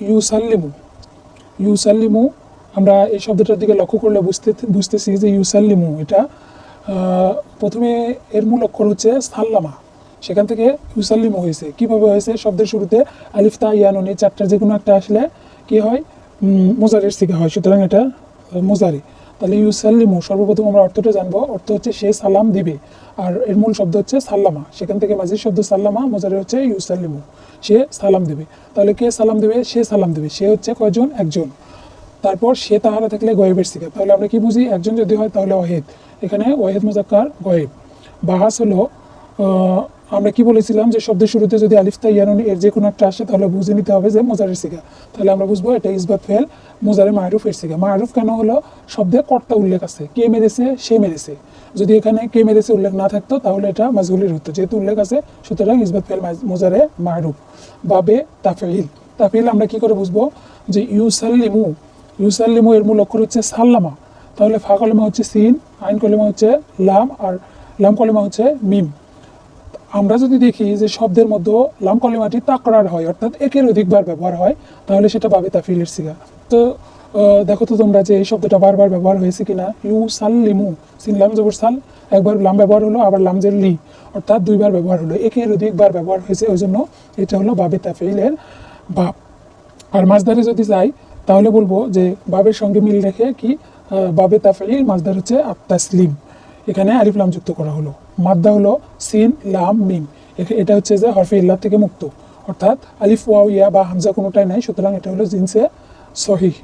ইউসাল্লিমু। ইউসাল্লিমু আমরা এই শব্দটার দিকে লক্ষ্য করলে বুঝতেছি যে ইউসাল্লিমু এটা প্রথমে এর মূল অক্ষর হচ্ছে সাল্লামা, সেখান থেকে ইউসাল্লিমু হয়েছে। কীভাবে হয়েছে? শব্দের শুরুতে আলিফ তা ইয়া নুন এই চারটার যে কোনো একটা আসলে কী হয়? মোজারের সিগা হয়, সুতরাং এটা মোজারি। তাহলে ইউসাল্লিমু সর্বপ্রথম আমরা অর্থটা জানবো। অর্থ হচ্ছে সে সালাম দিবে, আর এর মূল শব্দ হচ্ছে সাল্লামা, সেখান থেকে মাঝির শব্দ সাল্লামা, মোজারি হচ্ছে ইউসাল্লিমু, সে সালাম দেবে। তাহলে কে সালাম দেবে? সে সালাম দেবে। সে হচ্ছে কয়জন? একজন। তারপর সে তাহারা থাকলে গয়েবের সিগা, তাহলে আমরা কি বুঝি? একজন যদি হয় তাহলে ওয়াহিদ, এখানে ওয়াহিদ মুজাক্কার গয়েব। বাহাস হলো আমরা কি বলেছিলাম যে শব্দের শুরুতে যদি আলিফ তা ইয়া নুন এর যে কোনো একটা আসে তাহলে বুঝে নিতে হবে যে মোজারের সিগা। তাহলে আমরা বুঝবো এটা ইসবাত ফেল মোজারে মারুফের সিগা। মারুফ কেন হলো? শব্দে কর্তা উল্লেখ আছে, কে মেরেছে, সে মেরেছে। যদি এখানে কে মেরেছে উল্লেখ না থাকতো তাহলে এটা মাজহুলের হতো, যেহেতু উল্লেখ আছে সুতরাং ইসবাত ফেল মোজারে মারুফ। বাবে তাফঈল। তাফঈল আমরা কি করে বুঝবো? যে ইউসাল্লিমু, ইউসাল্লিমু এর মূল অক্ষর হচ্ছে সাল্লামা, তাহলে ফা কলেমা হচ্ছে সিন, আইন কলেমা হচ্ছে লাম, আর লাম কলেমা হচ্ছে মিম। আমরা যদি দেখি যে শব্দের মধ্যে লাম কলেমাটি তাকরার হয়, অর্থাৎ একের অধিকবার ব্যবহার হয়, তাহলে সেটা বাবে তাফঈলের সিগা। তো দেখো তো তোমরা যে এই শব্দটা বারবার ব্যবহার হয়েছে কিনা। ইউসাল্লিমু, সিন লাম জবর সাল, একবার লাম ব্যবহার হলো, আবার লাম জের লি, অর্থাৎ দুইবার ব্যবহার হলো, একের অধিকবার ব্যবহার হয়েছে, ওই জন্য এটা হলো বাবে তাফঈলের বাব। আর মাসদারে যদি যাই তাহলে বলবো যে বাবের সঙ্গে মিল রেখে কি বাবে তাফঈল মাসদার হচ্ছে আত-তাসলিম, এখানে আলিফ লাম যুক্ত করা হলো। মাদ্দা হলো সিন লাম মিম, এটা হচ্ছে যে হরফে ইল্লাহ থেকে মুক্ত, অর্থাৎ আলিফ ওয়াও ইয়া বা হামজা কোনোটাই নাই, সুতরাং এটা হলো জিনসে সহিহ।